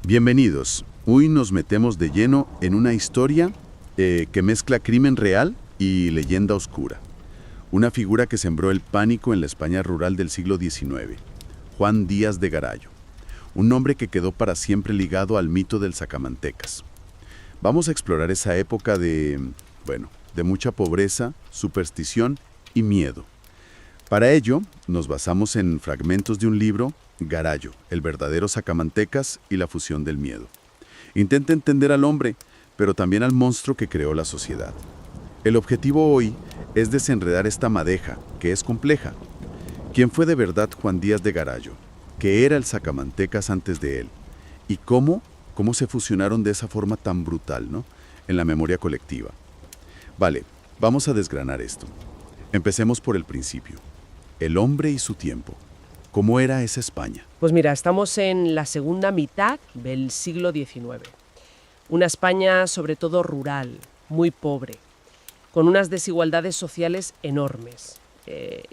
Bienvenidos. Hoy nos metemos de lleno en una historia que mezcla crimen real y leyenda oscura. Una figura que sembró el pánico en la España rural del siglo XIX, Juan Díaz de Garayo. Un nombre que quedó para siempre ligado al mito del Sacamantecas. Vamos a explorar esa época de mucha pobreza, superstición y miedo. Para ello, nos basamos en fragmentos de un libro, Garayo, el verdadero Sacamantecas y la fusión del miedo. Intenta entender al hombre, pero también al monstruo que creó la sociedad. El objetivo hoy es desenredar esta madeja, que es compleja. ¿Quién fue de verdad Juan Díaz de Garayo? ¿Qué era el Sacamantecas antes de él? ¿Y cómo se fusionaron de esa forma tan brutal, ¿no?, en la memoria colectiva? Vale, vamos a desgranar esto. Empecemos por el principio. El hombre y su tiempo. ¿Cómo era esa España? Pues mira, estamos en la segunda mitad del siglo XIX. Una España sobre todo rural, muy pobre, con unas desigualdades sociales enormes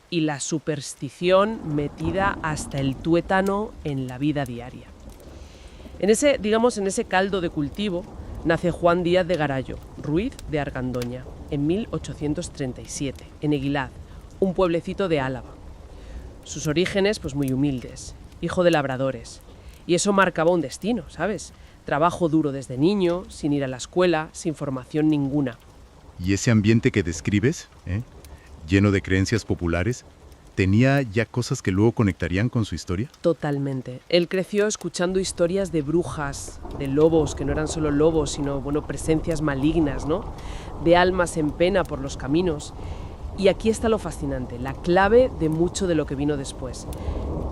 y la superstición metida hasta el tuétano en la vida diaria. En ese caldo de cultivo nace Juan Díaz de Garayo, Ruiz de Argandoña, en 1837, en Eguilaz, un pueblecito de Álava. Sus orígenes, pues muy humildes, hijo de labradores. Y eso marcaba un destino, ¿sabes? Trabajo duro desde niño, sin ir a la escuela, sin formación ninguna. ¿Y ese ambiente que describes, lleno de creencias populares, tenía ya cosas que luego conectarían con su historia? Totalmente. Él creció escuchando historias de brujas, de lobos, que no eran solo lobos, sino, presencias malignas, ¿no? De almas en pena por los caminos. Y aquí está lo fascinante, la clave de mucho de lo que vino después.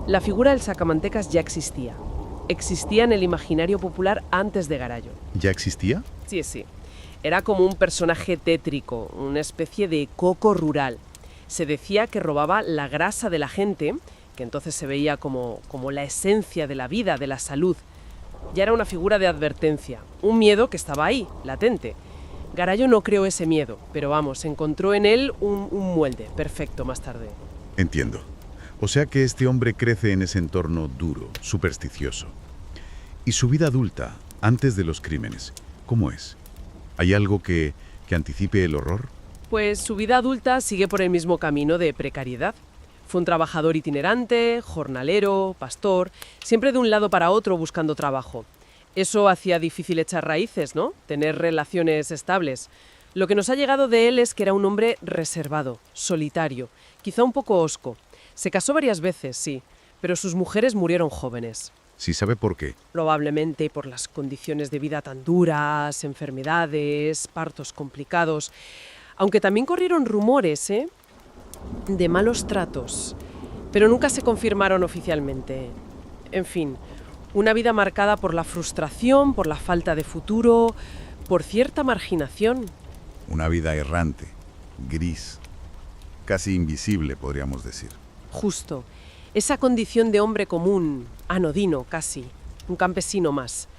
La figura del Sacamantecas ya existía. Existía en el imaginario popular antes de Garayo. ¿Ya existía? Sí. Era como un personaje tétrico, una especie de coco rural. Se decía que robaba la grasa de la gente, que entonces se veía como la esencia de la vida, de la salud. Ya era una figura de advertencia, un miedo que estaba ahí, latente. Garayo no creó ese miedo, pero encontró en él un molde perfecto más tarde. Entiendo. O sea que este hombre crece en ese entorno duro, supersticioso. ¿Y su vida adulta, antes de los crímenes, cómo es? ¿Hay algo que anticipe el horror? Pues su vida adulta sigue por el mismo camino de precariedad. Fue un trabajador itinerante, jornalero, pastor, siempre de un lado para otro buscando trabajo. Eso hacía difícil echar raíces, ¿no? Tener relaciones estables. Lo que nos ha llegado de él es que era un hombre reservado, solitario, quizá un poco hosco. Se casó varias veces, sí, pero sus mujeres murieron jóvenes. ¿Sí sabe por qué? Probablemente por las condiciones de vida tan duras, enfermedades, partos complicados. Aunque también corrieron rumores, de malos tratos, pero nunca se confirmaron oficialmente. En fin, una vida marcada por la frustración, por la falta de futuro, por cierta marginación. Una vida errante, gris, casi invisible, podríamos decir. Justo. Esa condición de hombre común, anodino casi, un campesino más.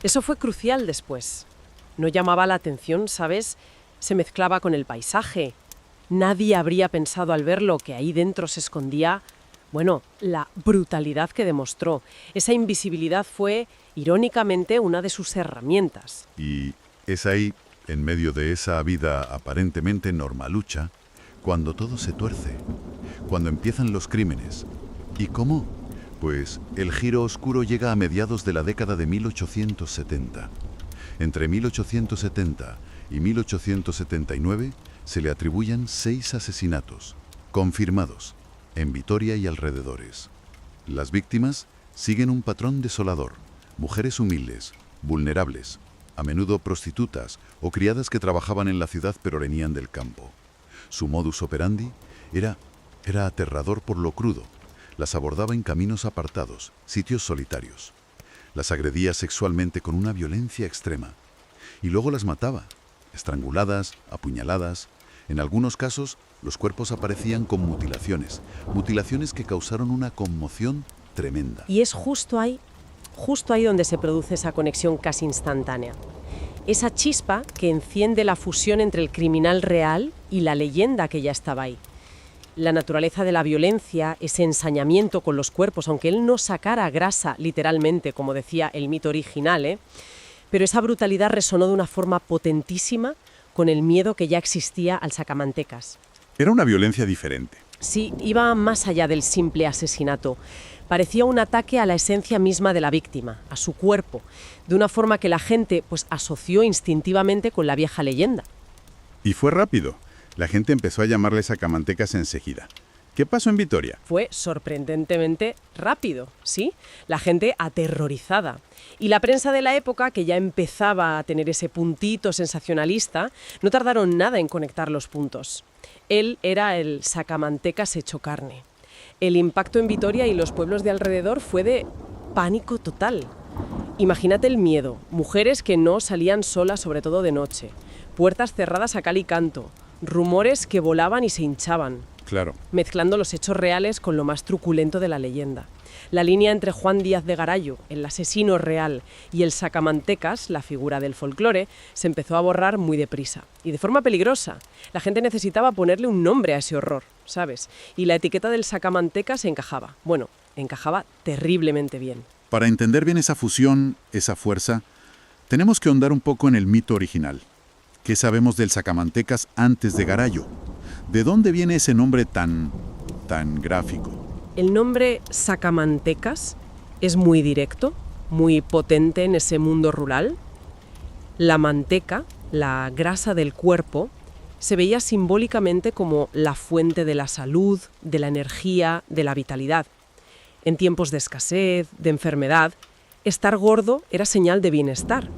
Eso fue crucial después. No llamaba la atención, ¿sabes? Se mezclaba con el paisaje. Nadie habría pensado al verlo que ahí dentro se escondía, la brutalidad que demostró. Esa invisibilidad fue, irónicamente, una de sus herramientas. Y es ahí, en medio de esa vida aparentemente normalucha, cuando todo se tuerce, cuando empiezan los crímenes. ¿Y cómo? Pues el giro oscuro llega a mediados de la década de 1870. Entre 1870 y 1879 se le atribuyen 6 asesinatos, confirmados, en Vitoria y alrededores. Las víctimas siguen un patrón desolador: mujeres humildes, vulnerables, a menudo prostitutas o criadas que trabajaban en la ciudad pero venían del campo. Su modus operandi era aterrador por lo crudo. Las abordaba en caminos apartados, sitios solitarios. Las agredía sexualmente con una violencia extrema. Y luego las mataba, estranguladas, apuñaladas. En algunos casos, los cuerpos aparecían con mutilaciones que causaron una conmoción tremenda. Y es justo ahí donde se produce esa conexión casi instantánea. Esa chispa que enciende la fusión entre el criminal real y la leyenda que ya estaba ahí. La naturaleza de la violencia, ese ensañamiento con los cuerpos, aunque él no sacara grasa literalmente, como decía el mito original, pero esa brutalidad resonó de una forma potentísima con el miedo que ya existía al sacamantecas. Era una violencia diferente. Sí, iba más allá del simple asesinato. Parecía un ataque a la esencia misma de la víctima, a su cuerpo, de una forma que la gente pues asoció instintivamente con la vieja leyenda. Y fue rápido. La gente empezó a llamarle sacamantecas enseguida. ¿Qué pasó en Vitoria? Fue sorprendentemente rápido, ¿sí? La gente aterrorizada. Y la prensa de la época, que ya empezaba a tener ese puntito sensacionalista, no tardaron nada en conectar los puntos. Él era el sacamantecas hecho carne. El impacto en Vitoria y los pueblos de alrededor fue de pánico total. Imagínate el miedo, mujeres que no salían solas, sobre todo de noche, puertas cerradas a cal y canto, rumores que volaban y se hinchaban. Claro. Mezclando los hechos reales con lo más truculento de la leyenda. La línea entre Juan Díaz de Garayo, el asesino real, y el sacamantecas, la figura del folclore, se empezó a borrar muy deprisa. Y de forma peligrosa. La gente necesitaba ponerle un nombre a ese horror, ¿sabes? Y la etiqueta del sacamantecas encajaba. Bueno, encajaba terriblemente bien. Para entender bien esa fusión, esa fuerza, tenemos que ahondar un poco en el mito original. ¿Qué sabemos del sacamantecas antes de Garayo? ¿De dónde viene ese nombre tan gráfico? El nombre sacamantecas es muy directo, muy potente en ese mundo rural. La manteca, la grasa del cuerpo, se veía simbólicamente como la fuente de la salud, de la energía, de la vitalidad. En tiempos de escasez, de enfermedad, estar gordo era señal de bienestar.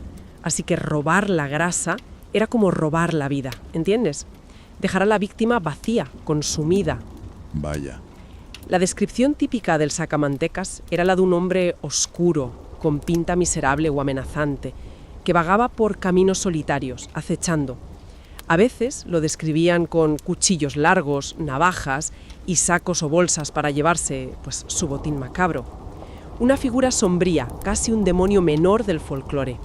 Así que robar la grasa era como robar la vida, ¿entiendes? Dejar a la víctima vacía, consumida. Vaya. La descripción típica del sacamantecas era la de un hombre oscuro, con pinta miserable o amenazante, que vagaba por caminos solitarios, acechando. A veces lo describían con cuchillos largos, navajas y sacos o bolsas para llevarse pues, su botín macabro. Una figura sombría, casi un demonio menor del folclore.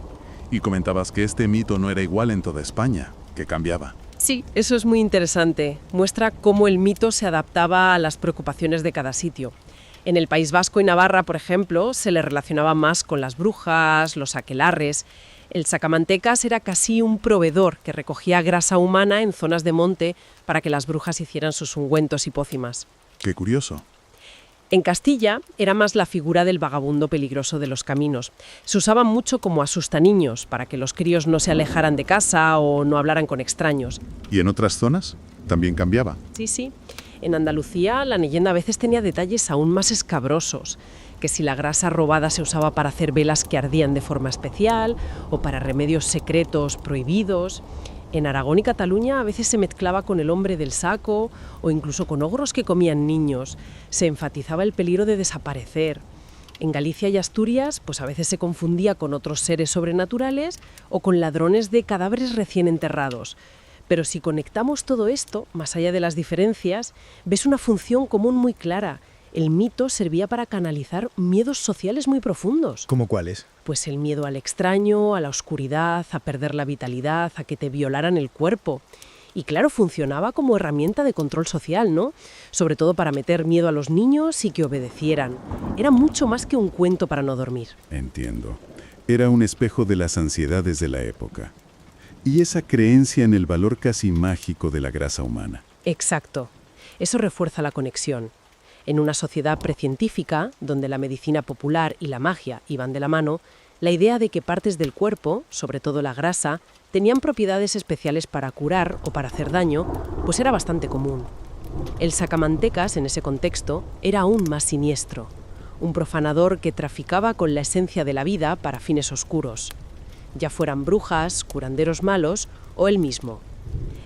Y comentabas que este mito no era igual en toda España, que cambiaba. Sí, eso es muy interesante. Muestra cómo el mito se adaptaba a las preocupaciones de cada sitio. En el País Vasco y Navarra, por ejemplo, se le relacionaba más con las brujas, los aquelarres. El sacamantecas era casi un proveedor que recogía grasa humana en zonas de monte para que las brujas hicieran sus ungüentos y pócimas. Qué curioso. En Castilla era más la figura del vagabundo peligroso de los caminos. Se usaba mucho como asustaniños para que los críos no se alejaran de casa o no hablaran con extraños. ¿Y en otras zonas? También cambiaba. Sí. En Andalucía la leyenda a veces tenía detalles aún más escabrosos, que si la grasa robada se usaba para hacer velas que ardían de forma especial o para remedios secretos prohibidos. En Aragón y Cataluña a veces se mezclaba con el hombre del saco o incluso con ogros que comían niños. Se enfatizaba el peligro de desaparecer. En Galicia y Asturias, pues a veces se confundía con otros seres sobrenaturales o con ladrones de cadáveres recién enterrados. Pero si conectamos todo esto, más allá de las diferencias, ves una función común muy clara. El mito servía para canalizar miedos sociales muy profundos. ¿Cómo cuáles? Pues el miedo al extraño, a la oscuridad, a perder la vitalidad, a que te violaran el cuerpo. Y claro, funcionaba como herramienta de control social, ¿no? Sobre todo para meter miedo a los niños y que obedecieran. Era mucho más que un cuento para no dormir. Entiendo. Era un espejo de las ansiedades de la época. Y esa creencia en el valor casi mágico de la grasa humana. Exacto. Eso refuerza la conexión. En una sociedad precientífica, donde la medicina popular y la magia iban de la mano, la idea de que partes del cuerpo, sobre todo la grasa, tenían propiedades especiales para curar o para hacer daño, pues era bastante común. El sacamantecas, en ese contexto, era aún más siniestro. Un profanador que traficaba con la esencia de la vida para fines oscuros. Ya fueran brujas, curanderos malos o él mismo.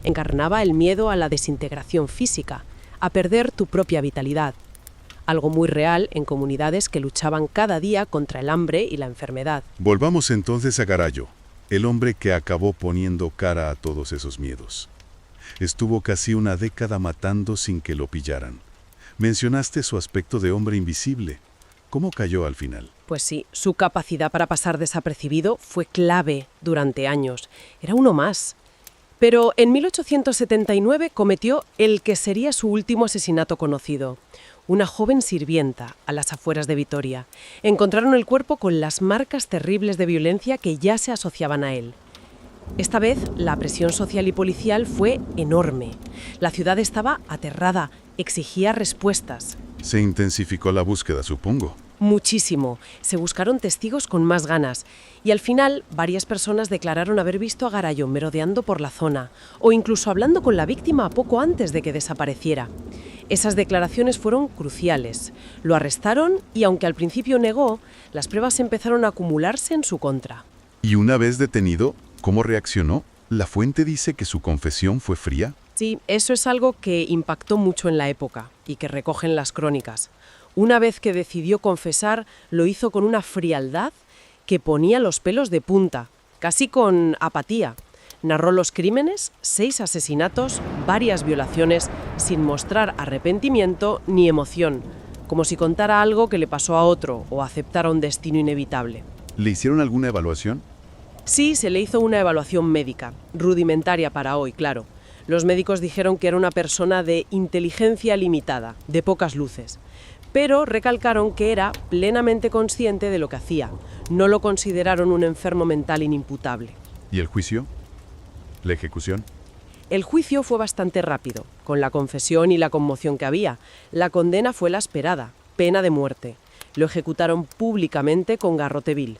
Encarnaba el miedo a la desintegración física, a perder tu propia vitalidad. Algo muy real en comunidades que luchaban cada día contra el hambre y la enfermedad. Volvamos entonces a Garayo, el hombre que acabó poniendo cara a todos esos miedos. Estuvo casi una década matando sin que lo pillaran. Mencionaste su aspecto de hombre invisible. ¿Cómo cayó al final? Pues sí, su capacidad para pasar desapercibido fue clave durante años. Era uno más. Pero en 1879 cometió el que sería su último asesinato conocido. Una joven sirvienta a las afueras de Vitoria. Encontraron el cuerpo con las marcas terribles de violencia que ya se asociaban a él. Esta vez la presión social y policial fue enorme. La ciudad estaba aterrada, exigía respuestas. Se intensificó la búsqueda, supongo. Muchísimo. Se buscaron testigos con más ganas. Y al final, varias personas declararon haber visto a Garallo merodeando por la zona, o incluso hablando con la víctima poco antes de que desapareciera. Esas declaraciones fueron cruciales. Lo arrestaron y, aunque al principio negó, las pruebas empezaron a acumularse en su contra. Y una vez detenido, ¿cómo reaccionó? La fuente dice que su confesión fue fría. Sí, eso es algo que impactó mucho en la época y que recogen las crónicas. Una vez que decidió confesar, lo hizo con una frialdad que ponía los pelos de punta, casi con apatía. Narró los crímenes, 6 asesinatos, varias violaciones, sin mostrar arrepentimiento ni emoción, como si contara algo que le pasó a otro o aceptara un destino inevitable. ¿Le hicieron alguna evaluación? Sí, se le hizo una evaluación médica, rudimentaria para hoy, claro. Los médicos dijeron que era una persona de inteligencia limitada, de pocas luces. Pero recalcaron que era plenamente consciente de lo que hacía. No lo consideraron un enfermo mental inimputable. ¿Y el juicio? ¿La ejecución? El juicio fue bastante rápido, con la confesión y la conmoción que había. La condena fue la esperada, pena de muerte. Lo ejecutaron públicamente con garrote vil.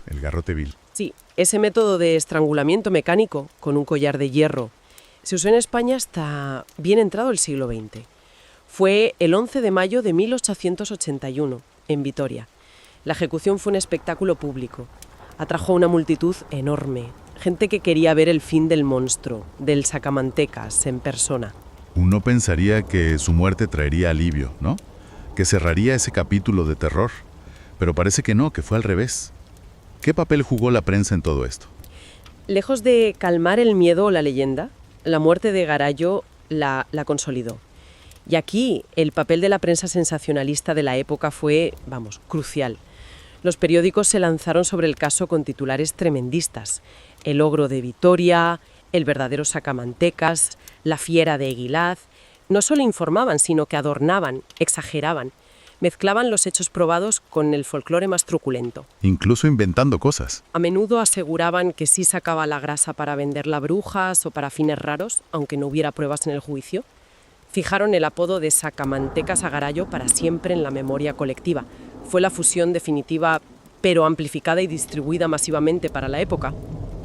El garrote vil. Sí, ese método de estrangulamiento mecánico, con un collar de hierro, se usó en España hasta bien entrado el siglo XX. Fue el 11 de mayo de 1881, en Vitoria. La ejecución fue un espectáculo público. Atrajo una multitud enorme, gente que quería ver el fin del monstruo, del sacamantecas en persona. Uno pensaría que su muerte traería alivio, ¿no? Que cerraría ese capítulo de terror. Pero parece que no, que fue al revés. ¿Qué papel jugó la prensa en todo esto? Lejos de calmar el miedo o la leyenda, la muerte de Garallo la consolidó. Y aquí el papel de la prensa sensacionalista de la época fue, crucial. Los periódicos se lanzaron sobre el caso con titulares tremendistas. El ogro de Vitoria, el verdadero sacamantecas, la fiera de Eguilaz. No solo informaban, sino que adornaban, exageraban. Mezclaban los hechos probados con el folclore más truculento. Incluso inventando cosas. A menudo aseguraban que sí sacaba la grasa para venderla a brujas o para fines raros, aunque no hubiera pruebas en el juicio. Fijaron el apodo de sacamantecas a Garallo para siempre en la memoria colectiva. Fue la fusión definitiva, pero amplificada y distribuida masivamente para la época.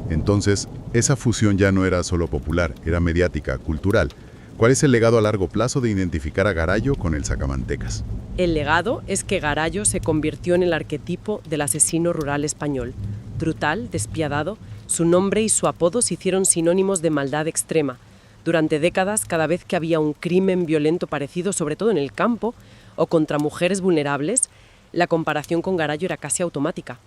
Entonces, esa fusión ya no era solo popular, era mediática, cultural. ¿Cuál es el legado a largo plazo de identificar a Garallo con el sacamantecas? El legado es que Garallo se convirtió en el arquetipo del asesino rural español. Brutal, despiadado, su nombre y su apodo se hicieron sinónimos de maldad extrema. Durante décadas, cada vez que había un crimen violento parecido, sobre todo en el campo, o contra mujeres vulnerables, la comparación con Garallo era casi automática.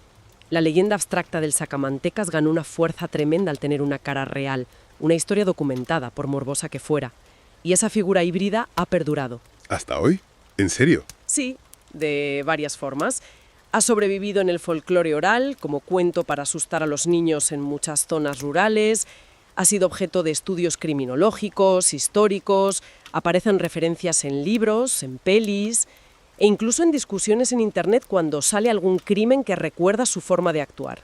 La leyenda abstracta del sacamantecas ganó una fuerza tremenda al tener una cara real, una historia documentada, por morbosa que fuera. Y esa figura híbrida ha perdurado. ¿Hasta hoy? ¿En serio? Sí, de varias formas. Ha sobrevivido en el folclore oral, como cuento para asustar a los niños en muchas zonas rurales. Ha sido objeto de estudios criminológicos, históricos. Aparecen referencias en libros, en pelis e incluso en discusiones en Internet cuando sale algún crimen que recuerda su forma de actuar.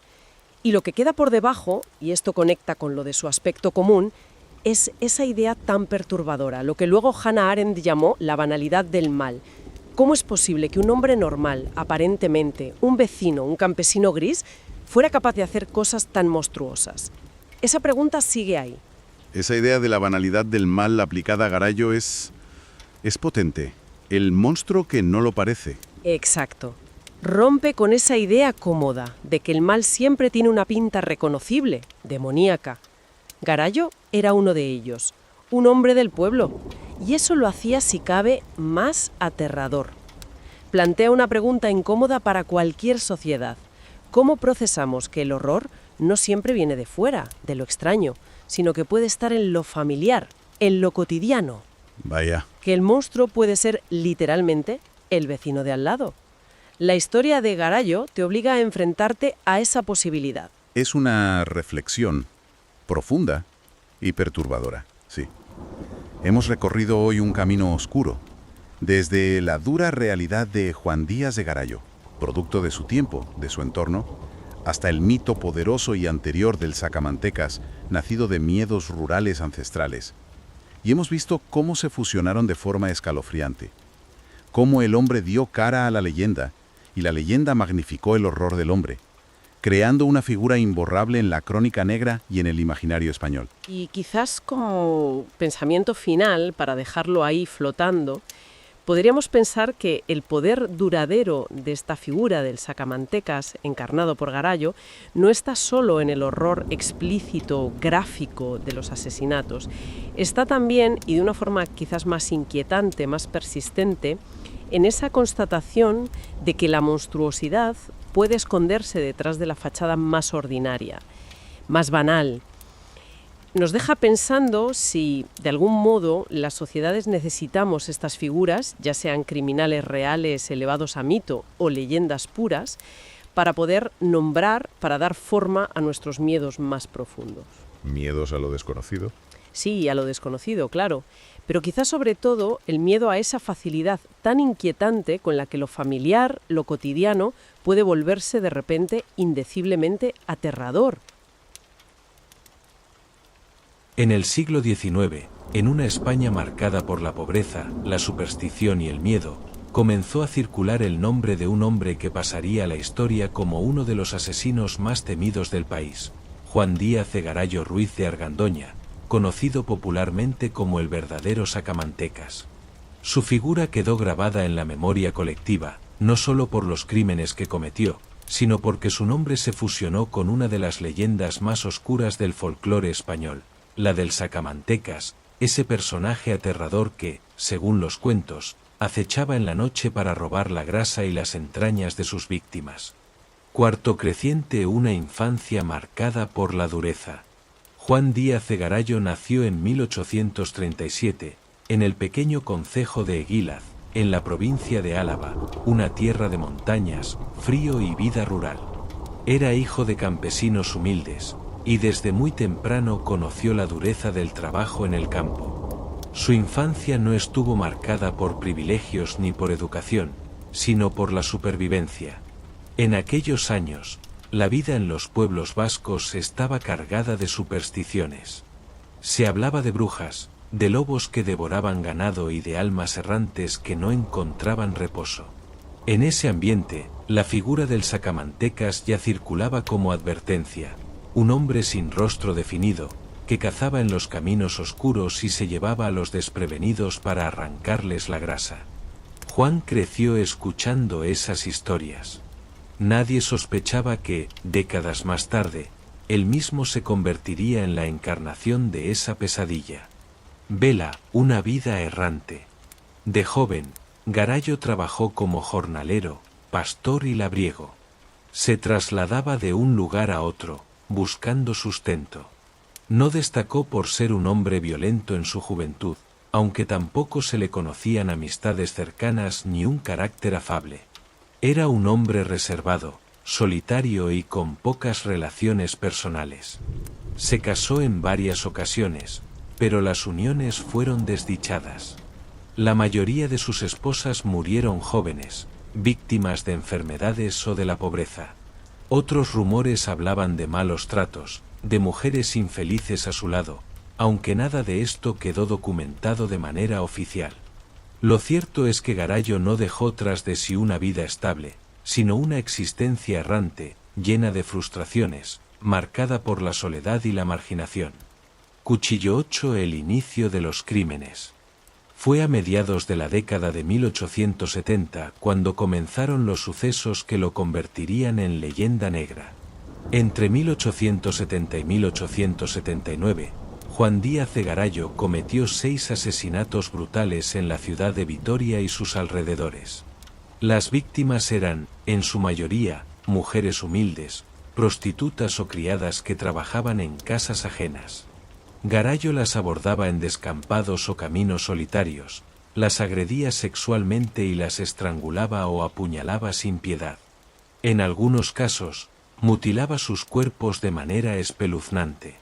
Y lo que queda por debajo, y esto conecta con lo de su aspecto común, es esa idea tan perturbadora, lo que luego Hannah Arendt llamó la banalidad del mal. ¿Cómo es posible que un hombre normal, aparentemente, un vecino, un campesino gris, fuera capaz de hacer cosas tan monstruosas? Esa pregunta sigue ahí. Esa idea de la banalidad del mal aplicada a Garallo es potente. El monstruo que no lo parece. Exacto. Rompe con esa idea cómoda de que el mal siempre tiene una pinta reconocible, demoníaca. Garallo era uno de ellos, un hombre del pueblo, y eso lo hacía, si cabe, más aterrador. Plantea una pregunta incómoda para cualquier sociedad. ¿Cómo procesamos que el horror no siempre viene de fuera, de lo extraño, sino que puede estar en lo familiar, en lo cotidiano? Vaya. Que el monstruo puede ser, literalmente, el vecino de al lado. La historia de Garallo te obliga a enfrentarte a esa posibilidad. Es una reflexión profunda y perturbadora, sí. Hemos recorrido hoy un camino oscuro, desde la dura realidad de Juan Díaz de Garay, producto de su tiempo, de su entorno, hasta el mito poderoso y anterior del sacamantecas, nacido de miedos rurales ancestrales. Y hemos visto cómo se fusionaron de forma escalofriante, cómo el hombre dio cara a la leyenda, y la leyenda magnificó el horror del hombre, creando una figura imborrable en la crónica negra y en el imaginario español. Y quizás como pensamiento final, para dejarlo ahí flotando, podríamos pensar que el poder duradero de esta figura del sacamantecas, encarnado por Garay, no está solo en el horror explícito, gráfico de los asesinatos. Está también, y de una forma quizás más inquietante, más persistente, en esa constatación de que la monstruosidad puede esconderse detrás de la fachada más ordinaria, más banal. Nos deja pensando si, de algún modo, las sociedades necesitamos estas figuras, ya sean criminales reales elevados a mito o leyendas puras, para poder nombrar, para dar forma a nuestros miedos más profundos. ¿Miedos a lo desconocido? Sí, a lo desconocido, claro. Pero quizás sobre todo el miedo a esa facilidad tan inquietante con la que lo familiar, lo cotidiano, puede volverse de repente indeciblemente aterrador. En el siglo XIX, en una España marcada por la pobreza, la superstición y el miedo, comenzó a circular el nombre de un hombre que pasaría a la historia como uno de los asesinos más temidos del país, Juan Díaz de Garay Ruiz de Argandoña, conocido popularmente como el verdadero sacamantecas. Su figura quedó grabada en la memoria colectiva, no solo por los crímenes que cometió, sino porque su nombre se fusionó con una de las leyendas más oscuras del folclore español, la del sacamantecas, ese personaje aterrador que, según los cuentos, acechaba en la noche para robar la grasa y las entrañas de sus víctimas. Cuarto creciente, una infancia marcada por la dureza. Juan Díaz de Garay nació en 1837, en el pequeño concejo de Eguílaz, en la provincia de Álava, una tierra de montañas, frío y vida rural. Era hijo de campesinos humildes, y desde muy temprano conoció la dureza del trabajo en el campo. Su infancia no estuvo marcada por privilegios ni por educación, sino por la supervivencia. En aquellos años, la vida en los pueblos vascos estaba cargada de supersticiones. Se hablaba de brujas, de lobos que devoraban ganado y de almas errantes que no encontraban reposo. En ese ambiente, la figura del sacamantecas ya circulaba como advertencia, un hombre sin rostro definido, que cazaba en los caminos oscuros y se llevaba a los desprevenidos para arrancarles la grasa. Juan creció escuchando esas historias. Nadie sospechaba que, décadas más tarde, él mismo se convertiría en la encarnación de esa pesadilla. Vela, una vida errante. De joven, Garay trabajó como jornalero, pastor y labriego. Se trasladaba de un lugar a otro, buscando sustento. No destacó por ser un hombre violento en su juventud, aunque tampoco se le conocían amistades cercanas ni un carácter afable. Era un hombre reservado, solitario y con pocas relaciones personales. Se casó en varias ocasiones, pero las uniones fueron desdichadas. La mayoría de sus esposas murieron jóvenes, víctimas de enfermedades o de la pobreza. Otros rumores hablaban de malos tratos, de mujeres infelices a su lado, aunque nada de esto quedó documentado de manera oficial. Lo cierto es que Garay no dejó tras de sí una vida estable, sino una existencia errante, llena de frustraciones, marcada por la soledad y la marginación. Cuchillo 8. El inicio de los crímenes. Fue a mediados de la década de 1870 cuando comenzaron los sucesos que lo convertirían en leyenda negra. Entre 1870 y 1879, Juan Díaz de Garay cometió 6 asesinatos brutales en la ciudad de Vitoria y sus alrededores. Las víctimas eran, en su mayoría, mujeres humildes, prostitutas o criadas que trabajaban en casas ajenas. Garay las abordaba en descampados o caminos solitarios, las agredía sexualmente y las estrangulaba o apuñalaba sin piedad. En algunos casos, mutilaba sus cuerpos de manera espeluznante.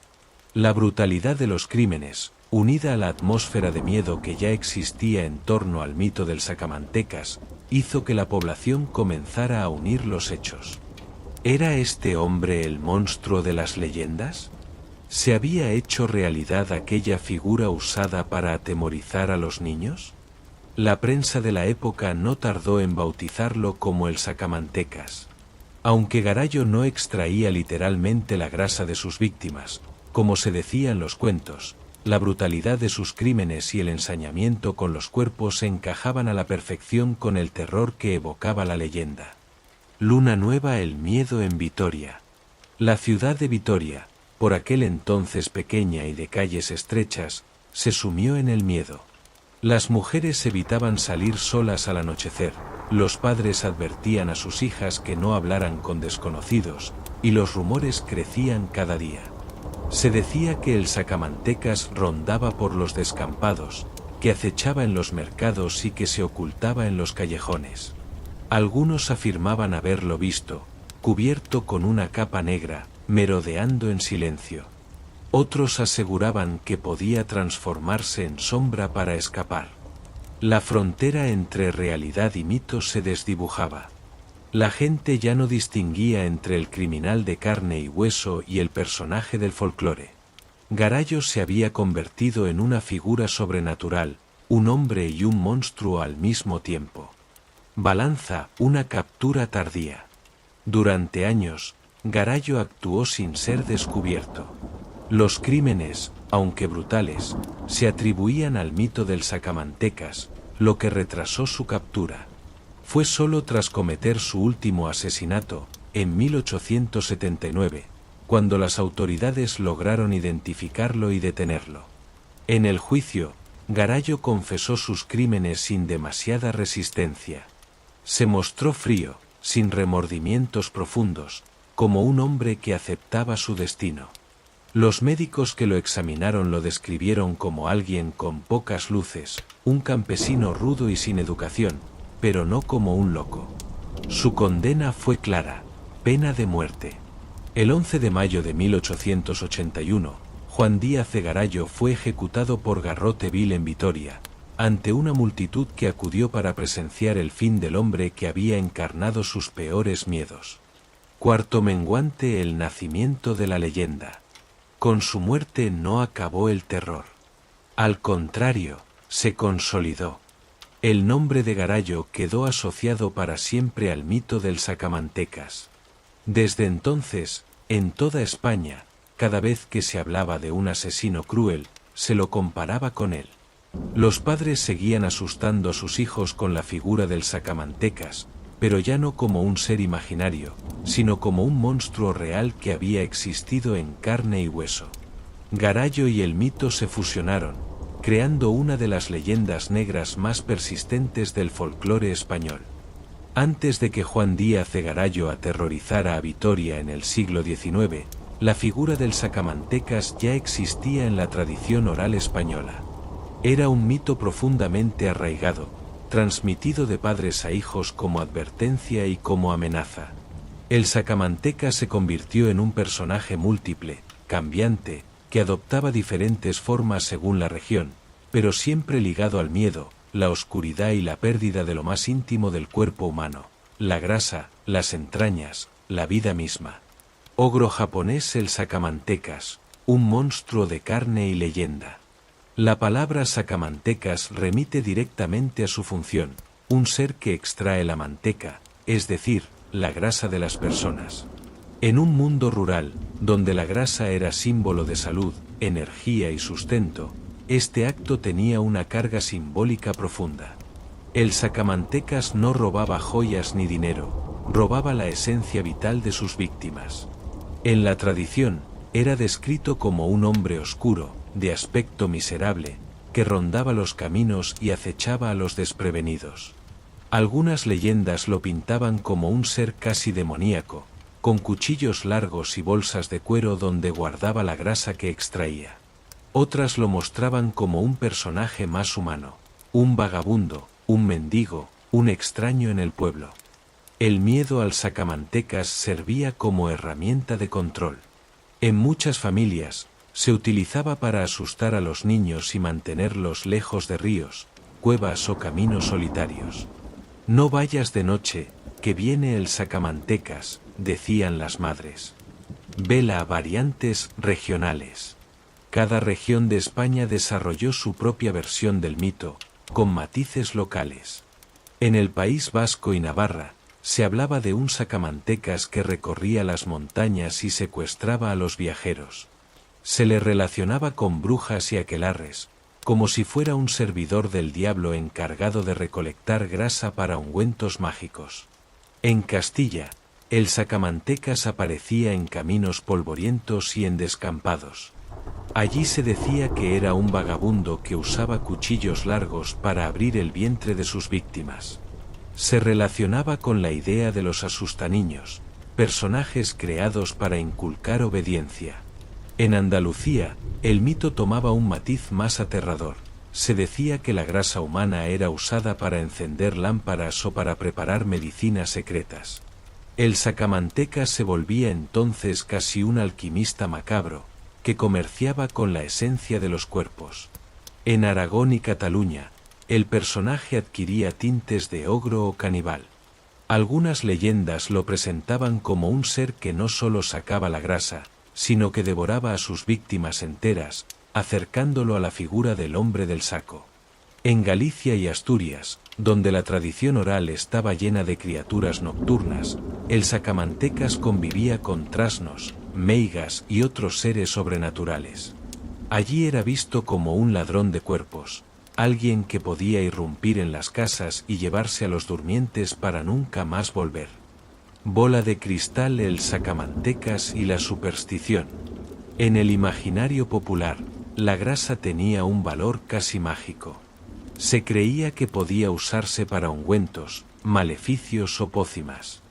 La brutalidad de los crímenes, unida a la atmósfera de miedo que ya existía en torno al mito del Sacamantecas, hizo que la población comenzara a unir los hechos. ¿Era este hombre el monstruo de las leyendas? ¿Se había hecho realidad aquella figura usada para atemorizar a los niños? La prensa de la época no tardó en bautizarlo como el Sacamantecas. Aunque Garallo no extraía literalmente la grasa de sus víctimas, como se decía en los cuentos, la brutalidad de sus crímenes y el ensañamiento con los cuerpos se encajaban a la perfección con el terror que evocaba la leyenda. Luna nueva, el miedo en Vitoria. La ciudad de Vitoria, por aquel entonces pequeña y de calles estrechas, se sumió en el miedo. Las mujeres evitaban salir solas al anochecer, los padres advertían a sus hijas que no hablaran con desconocidos, y los rumores crecían cada día. Se decía que el Sacamantecas rondaba por los descampados, que acechaba en los mercados y que se ocultaba en los callejones. Algunos afirmaban haberlo visto, cubierto con una capa negra, merodeando en silencio. Otros aseguraban que podía transformarse en sombra para escapar. La frontera entre realidad y mito se desdibujaba. La gente ya no distinguía entre el criminal de carne y hueso y el personaje del folclore. Garallo se había convertido en una figura sobrenatural, un hombre y un monstruo al mismo tiempo. Balanza, una captura tardía. Durante años, Garallo actuó sin ser descubierto. Los crímenes, aunque brutales, se atribuían al mito del Sacamantecas, lo que retrasó su captura. Fue solo tras cometer su último asesinato, en 1879, cuando las autoridades lograron identificarlo y detenerlo. En el juicio, Garallo confesó sus crímenes sin demasiada resistencia. Se mostró frío, sin remordimientos profundos, como un hombre que aceptaba su destino. Los médicos que lo examinaron lo describieron como alguien con pocas luces, un campesino rudo y sin educación, pero no como un loco. Su condena fue clara, pena de muerte. El 11 de mayo de 1881, Juan Díaz de Garallo fue ejecutado por Garrote Vil en Vitoria, ante una multitud que acudió para presenciar el fin del hombre que había encarnado sus peores miedos. Cuarto menguante, el nacimiento de la leyenda. Con su muerte no acabó el terror. Al contrario, se consolidó. El nombre de Garallo quedó asociado para siempre al mito del Sacamantecas. Desde entonces, en toda España, cada vez que se hablaba de un asesino cruel, se lo comparaba con él. Los padres seguían asustando a sus hijos con la figura del Sacamantecas, pero ya no como un ser imaginario, sino como un monstruo real que había existido en carne y hueso. Garallo y el mito se fusionaron, creando una de las leyendas negras más persistentes del folclore español. Antes de que Juan Díaz de Garallo aterrorizara a Vitoria en el siglo XIX, la figura del Sacamantecas ya existía en la tradición oral española. Era un mito profundamente arraigado, transmitido de padres a hijos como advertencia y como amenaza. El Sacamantecas se convirtió en un personaje múltiple, cambiante, que adoptaba diferentes formas según la región, pero siempre ligado al miedo, la oscuridad y la pérdida de lo más íntimo del cuerpo humano, la grasa, las entrañas, la vida misma. Ogro japonés, el Sacamantecas, un monstruo de carne y leyenda. La palabra Sacamantecas remite directamente a su función, un ser que extrae la manteca, es decir, la grasa de las personas. En un mundo rural, donde la grasa era símbolo de salud, energía y sustento, este acto tenía una carga simbólica profunda. El Sacamantecas no robaba joyas ni dinero, robaba la esencia vital de sus víctimas. En la tradición, era descrito como un hombre oscuro, de aspecto miserable, que rondaba los caminos y acechaba a los desprevenidos. Algunas leyendas lo pintaban como un ser casi demoníaco, con cuchillos largos y bolsas de cuero donde guardaba la grasa que extraía. Otras lo mostraban como un personaje más humano, un vagabundo, un mendigo, un extraño en el pueblo. El miedo al Sacamantecas servía como herramienta de control. En muchas familias, se utilizaba para asustar a los niños y mantenerlos lejos de ríos, cuevas o caminos solitarios. No vayas de noche, que viene el sacamantecas, decían las madres. Vela variantes regionales. Cada región de España desarrolló su propia versión del mito, con matices locales. En el País Vasco y Navarra, se hablaba de un sacamantecas que recorría las montañas y secuestraba a los viajeros. Se le relacionaba con brujas y aquelarres, como si fuera un servidor del diablo encargado de recolectar grasa para ungüentos mágicos. En Castilla, el sacamantecas aparecía en caminos polvorientos y en descampados. Allí se decía que era un vagabundo que usaba cuchillos largos para abrir el vientre de sus víctimas. Se relacionaba con la idea de los asustaniños, personajes creados para inculcar obediencia. En Andalucía, el mito tomaba un matiz más aterrador. Se decía que la grasa humana era usada para encender lámparas o para preparar medicinas secretas. El sacamantecas se volvía entonces casi un alquimista macabro, que comerciaba con la esencia de los cuerpos. En Aragón y Cataluña, el personaje adquiría tintes de ogro o caníbal. Algunas leyendas lo presentaban como un ser que no solo sacaba la grasa, sino que devoraba a sus víctimas enteras, acercándolo a la figura del hombre del saco. En Galicia y Asturias, donde la tradición oral estaba llena de criaturas nocturnas, el sacamantecas convivía con trasnos, meigas y otros seres sobrenaturales. Allí era visto como un ladrón de cuerpos, alguien que podía irrumpir en las casas y llevarse a los durmientes para nunca más volver. Bola de cristal, el sacamantecas y la superstición. En el imaginario popular, la grasa tenía un valor casi mágico. Se creía que podía usarse para ungüentos, maleficios o pócimas.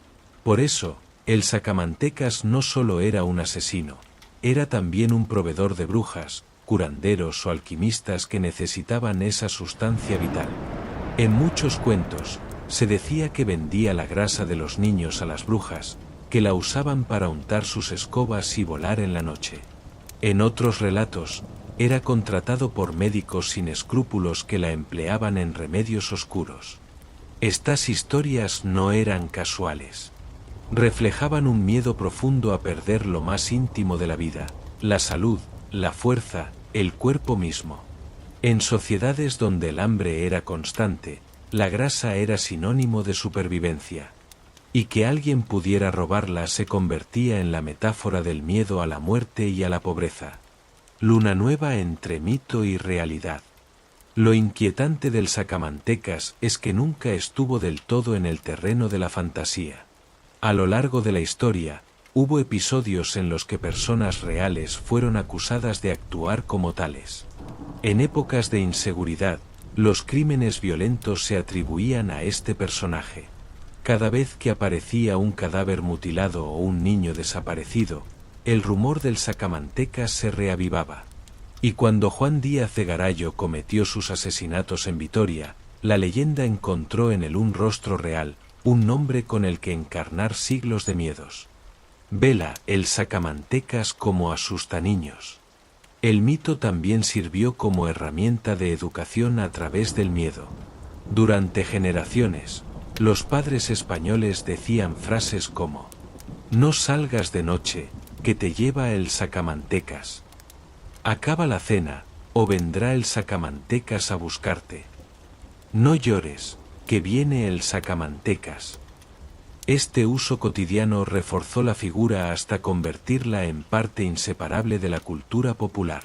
Por eso, el sacamantecas no solo era un asesino, era también un proveedor de brujas, curanderos o alquimistas que necesitaban esa sustancia vital. En muchos cuentos, se decía que vendía la grasa de los niños a las brujas, que la usaban para untar sus escobas y volar en la noche. En otros relatos, era contratado por médicos sin escrúpulos que la empleaban en remedios oscuros. Estas historias no eran casuales. Reflejaban un miedo profundo a perder lo más íntimo de la vida, la salud, la fuerza, el cuerpo mismo. En sociedades donde el hambre era constante, la grasa era sinónimo de supervivencia. Y que alguien pudiera robarla se convertía en la metáfora del miedo a la muerte y a la pobreza. Luna nueva entre mito y realidad. Lo inquietante del sacamantecas es que nunca estuvo del todo en el terreno de la fantasía. A lo largo de la historia, hubo episodios en los que personas reales fueron acusadas de actuar como tales. En épocas de inseguridad, los crímenes violentos se atribuían a este personaje. Cada vez que aparecía un cadáver mutilado o un niño desaparecido, el rumor del sacamantecas se reavivaba. Y cuando Juan Díaz de Garayo cometió sus asesinatos en Vitoria, la leyenda encontró en él un rostro real, un nombre con el que encarnar siglos de miedos. Vela, el sacamantecas como asustaniños. El mito también sirvió como herramienta de educación a través del miedo. Durante generaciones, los padres españoles decían frases como: «No salgas de noche, que te lleva el sacamantecas. Acaba la cena, o vendrá el sacamantecas a buscarte. No llores, que viene el sacamantecas». Este uso cotidiano reforzó la figura hasta convertirla en parte inseparable de la cultura popular.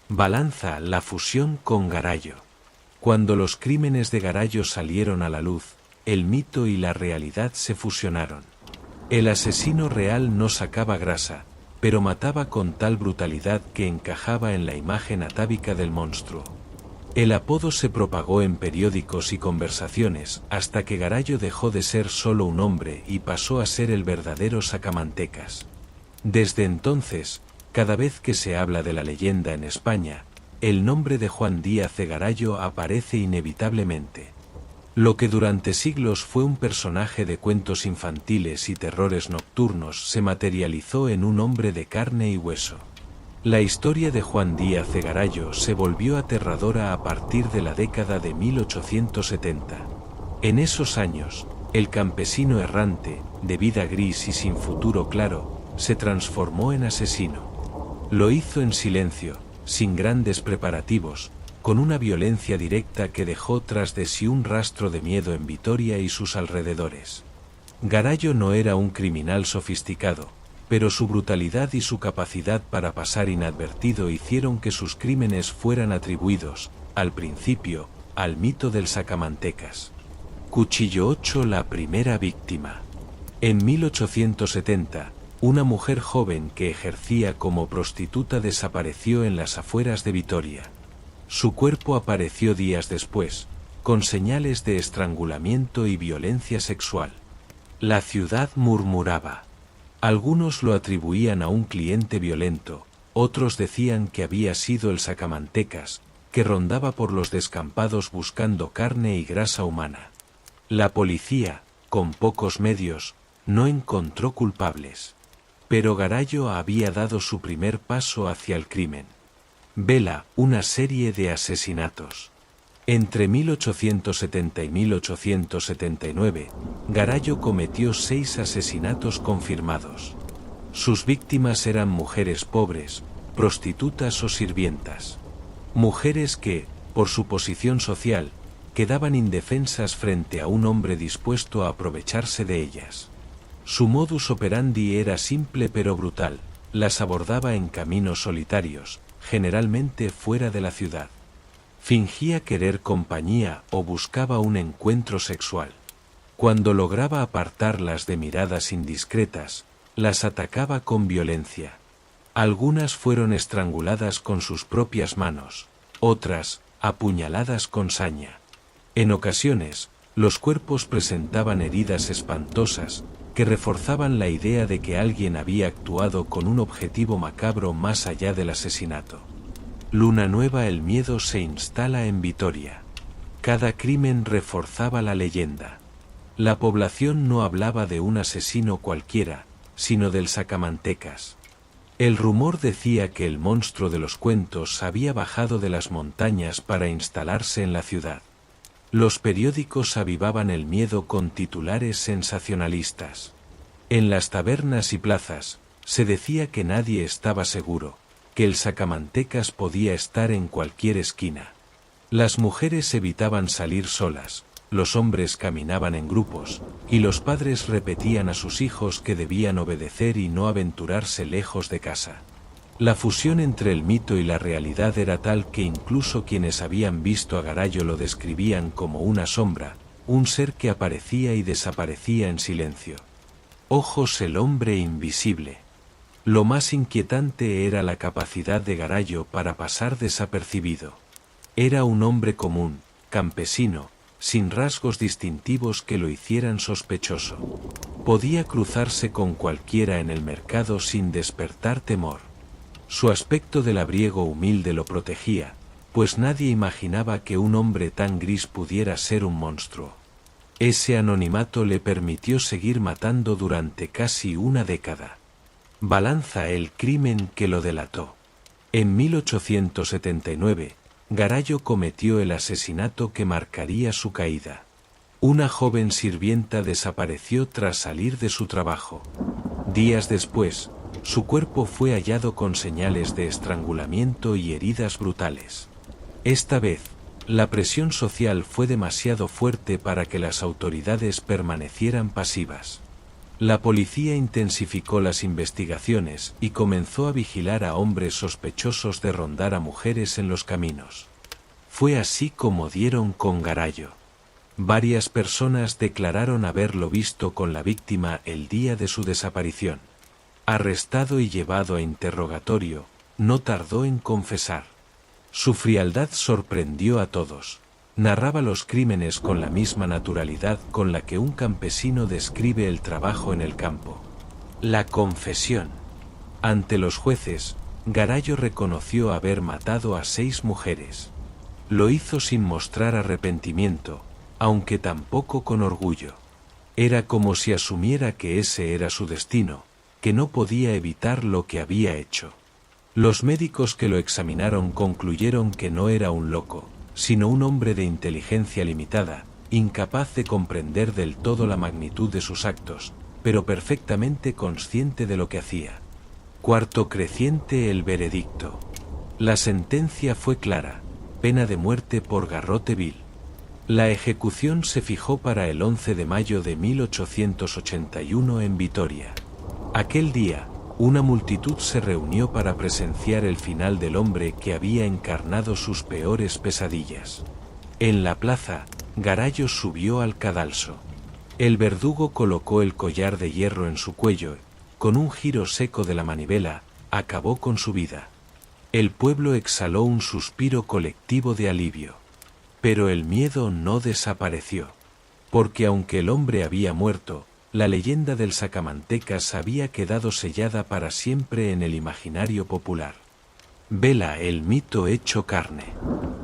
Balanza, la fusión con Garayo. Cuando los crímenes de Garayo salieron a la luz, el mito y la realidad se fusionaron. El asesino real no sacaba grasa, pero mataba con tal brutalidad que encajaba en la imagen atávica del monstruo. El apodo se propagó en periódicos y conversaciones hasta que Garayo dejó de ser solo un hombre y pasó a ser el verdadero sacamantecas. Desde entonces, cada vez que se habla de la leyenda en España, el nombre de Juan Díaz de Garayo aparece inevitablemente. Lo que durante siglos fue un personaje de cuentos infantiles y terrores nocturnos se materializó en un hombre de carne y hueso. La historia de Juan Díaz de Garallo se volvió aterradora a partir de la década de 1870. En esos años, el campesino errante, de vida gris y sin futuro claro, se transformó en asesino. Lo hizo en silencio, sin grandes preparativos, con una violencia directa que dejó tras de sí un rastro de miedo en Vitoria y sus alrededores. Garallo no era un criminal sofisticado, pero su brutalidad y su capacidad para pasar inadvertido hicieron que sus crímenes fueran atribuidos, al principio, al mito del sacamantecas. Cuchillo 8, la primera víctima. En 1870, una mujer joven que ejercía como prostituta desapareció en las afueras de Vitoria. Su cuerpo apareció días después, con señales de estrangulamiento y violencia sexual. La ciudad murmuraba. Algunos lo atribuían a un cliente violento, otros decían que había sido el sacamantecas, que rondaba por los descampados buscando carne y grasa humana. La policía, con pocos medios, no encontró culpables. Pero Garallo había dado su primer paso hacia el crimen. Vela, una serie de asesinatos. Entre 1870 y 1879, Garallo cometió 6 asesinatos confirmados. Sus víctimas eran mujeres pobres, prostitutas o sirvientas. Mujeres que, por su posición social, quedaban indefensas frente a un hombre dispuesto a aprovecharse de ellas. Su modus operandi era simple pero brutal, las abordaba en caminos solitarios, generalmente fuera de la ciudad. Fingía querer compañía o buscaba un encuentro sexual. Cuando lograba apartarlas de miradas indiscretas, las atacaba con violencia. Algunas fueron estranguladas con sus propias manos, otras, apuñaladas con saña. En ocasiones, los cuerpos presentaban heridas espantosas, que reforzaban la idea de que alguien había actuado con un objetivo macabro más allá del asesinato. Luna nueva, el miedo se instala en Vitoria. Cada crimen reforzaba la leyenda. La población no hablaba de un asesino cualquiera, sino del sacamantecas. El rumor decía que el monstruo de los cuentos había bajado de las montañas para instalarse en la ciudad. Los periódicos avivaban el miedo con titulares sensacionalistas. En las tabernas y plazas, se decía que nadie estaba seguro, que el sacamantecas podía estar en cualquier esquina. Las mujeres evitaban salir solas, los hombres caminaban en grupos, y los padres repetían a sus hijos que debían obedecer y no aventurarse lejos de casa. La fusión entre el mito y la realidad era tal que incluso quienes habían visto a Garallo lo describían como una sombra, un ser que aparecía y desaparecía en silencio. Ojos, el hombre invisible. Lo más inquietante era la capacidad de Garallo para pasar desapercibido. Era un hombre común, campesino, sin rasgos distintivos que lo hicieran sospechoso. Podía cruzarse con cualquiera en el mercado sin despertar temor. Su aspecto de labriego humilde lo protegía, pues nadie imaginaba que un hombre tan gris pudiera ser un monstruo. Ese anonimato le permitió seguir matando durante casi una década. Balanza el crimen que lo delató. En 1879, Garallo cometió el asesinato que marcaría su caída. Una joven sirvienta desapareció tras salir de su trabajo. Días después, su cuerpo fue hallado con señales de estrangulamiento y heridas brutales. Esta vez, la presión social fue demasiado fuerte para que las autoridades permanecieran pasivas. La policía intensificó las investigaciones y comenzó a vigilar a hombres sospechosos de rondar a mujeres en los caminos. Fue así como dieron con Garallo. Varias personas declararon haberlo visto con la víctima el día de su desaparición. Arrestado y llevado a interrogatorio, no tardó en confesar. Su frialdad sorprendió a todos. Narraba los crímenes con la misma naturalidad con la que un campesino describe el trabajo en el campo. La confesión. Ante los jueces, Garallo reconoció haber matado a 6 mujeres. Lo hizo sin mostrar arrepentimiento, aunque tampoco con orgullo. Era como si asumiera que ese era su destino, que no podía evitar lo que había hecho. Los médicos que lo examinaron concluyeron que no era un loco, sino un hombre de inteligencia limitada, incapaz de comprender del todo la magnitud de sus actos, pero perfectamente consciente de lo que hacía. Cuarto creciente el veredicto. La sentencia fue clara: pena de muerte por garrote vil. La ejecución se fijó para el 11 de mayo de 1881 en Vitoria. Aquel día, una multitud se reunió para presenciar el final del hombre que había encarnado sus peores pesadillas. En la plaza, Garallo subió al cadalso. El verdugo colocó el collar de hierro en su cuello, con un giro seco de la manivela, acabó con su vida. El pueblo exhaló un suspiro colectivo de alivio. Pero el miedo no desapareció, porque aunque el hombre había muerto, la leyenda del sacamantecas había quedado sellada para siempre en el imaginario popular. Vela, el mito hecho carne.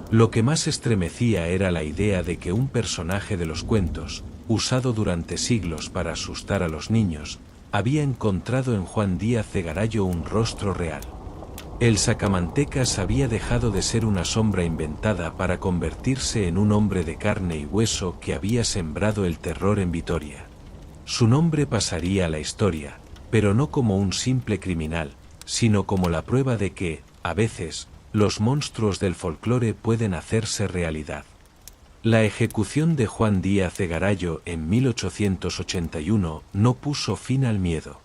Lo que más estremecía era la idea de que un personaje de los cuentos, usado durante siglos para asustar a los niños, había encontrado en Juan Díaz de Garallo un rostro real. El sacamantecas había dejado de ser una sombra inventada para convertirse en un hombre de carne y hueso que había sembrado el terror en Vitoria. Su nombre pasaría a la historia, pero no como un simple criminal, sino como la prueba de que, a veces, los monstruos del folclore pueden hacerse realidad. La ejecución de Juan Díaz de Garallo en 1881 no puso fin al miedo.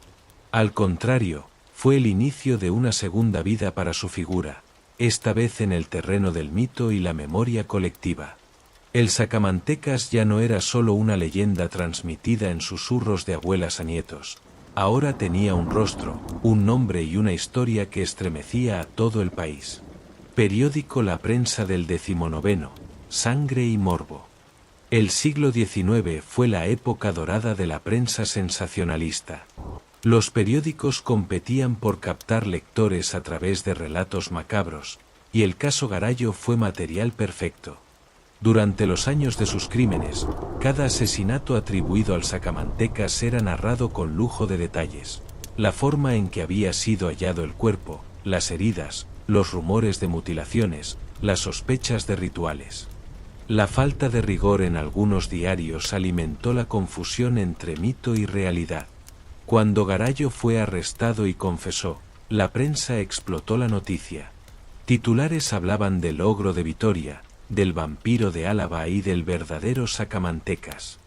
Al contrario, fue el inicio de una segunda vida para su figura, esta vez en el terreno del mito y la memoria colectiva. El sacamantecas ya no era solo una leyenda transmitida en susurros de abuelas a nietos, ahora tenía un rostro, un nombre y una historia que estremecía a todo el país. Periódico La Prensa del 19, Sangre y Morbo. El siglo XIX fue la época dorada de la prensa sensacionalista. Los periódicos competían por captar lectores a través de relatos macabros, y el caso Garallo fue material perfecto. Durante los años de sus crímenes, cada asesinato atribuido al sacamantecas era narrado con lujo de detalles. La forma en que había sido hallado el cuerpo, las heridas, los rumores de mutilaciones, las sospechas de rituales. La falta de rigor en algunos diarios alimentó la confusión entre mito y realidad. Cuando Garallo fue arrestado y confesó, la prensa explotó la noticia. Titulares hablaban del ogro de Vitoria, del vampiro de Álava y del verdadero sacamantecas.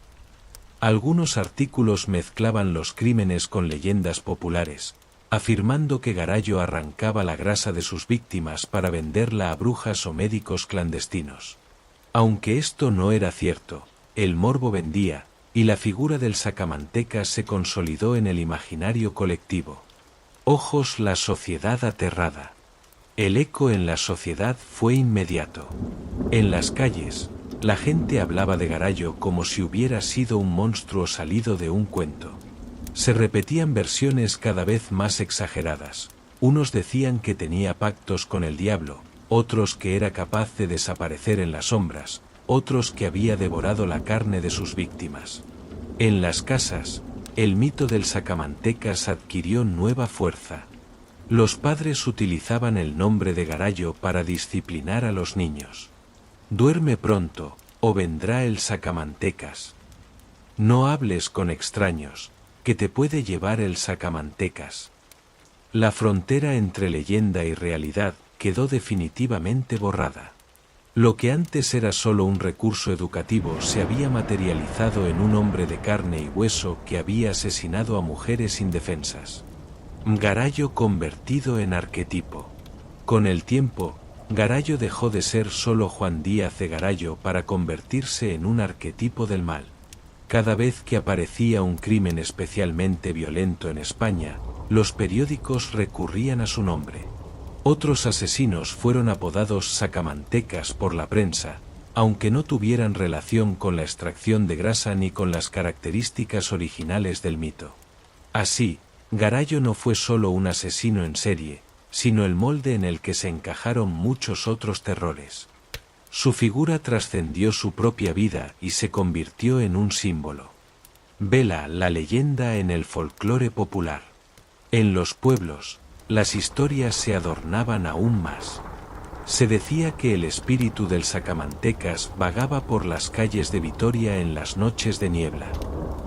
Algunos artículos mezclaban los crímenes con leyendas populares, afirmando que Garallo arrancaba la grasa de sus víctimas para venderla a brujas o médicos clandestinos. Aunque esto no era cierto, el morbo vendía, y la figura del sacamantecas se consolidó en el imaginario colectivo. Ojos, la sociedad aterrada. El eco en la sociedad fue inmediato. En las calles, la gente hablaba de Garallo como si hubiera sido un monstruo salido de un cuento. Se repetían versiones cada vez más exageradas. Unos decían que tenía pactos con el diablo, otros que era capaz de desaparecer en las sombras, otros que había devorado la carne de sus víctimas. En las casas, el mito del sacamantecas adquirió nueva fuerza. Los padres utilizaban el nombre de Garallo para disciplinar a los niños. Duerme pronto, o vendrá el sacamantecas. No hables con extraños, que te puede llevar el sacamantecas. La frontera entre leyenda y realidad quedó definitivamente borrada. Lo que antes era solo un recurso educativo se había materializado en un hombre de carne y hueso que había asesinado a mujeres indefensas. Garallo convertido en arquetipo. Con el tiempo, Garallo dejó de ser solo Juan Díaz de Garallo para convertirse en un arquetipo del mal. Cada vez que aparecía un crimen especialmente violento en España, los periódicos recurrían a su nombre. Otros asesinos fueron apodados sacamantecas por la prensa, aunque no tuvieran relación con la extracción de grasa ni con las características originales del mito. Así, Garallo no fue solo un asesino en serie, sino el molde en el que se encajaron muchos otros terrores. Su figura trascendió su propia vida y se convirtió en un símbolo. Vela, la leyenda en el folclore popular. En los pueblos, las historias se adornaban aún más. Se decía que el espíritu del sacamantecas vagaba por las calles de Vitoria en las noches de niebla.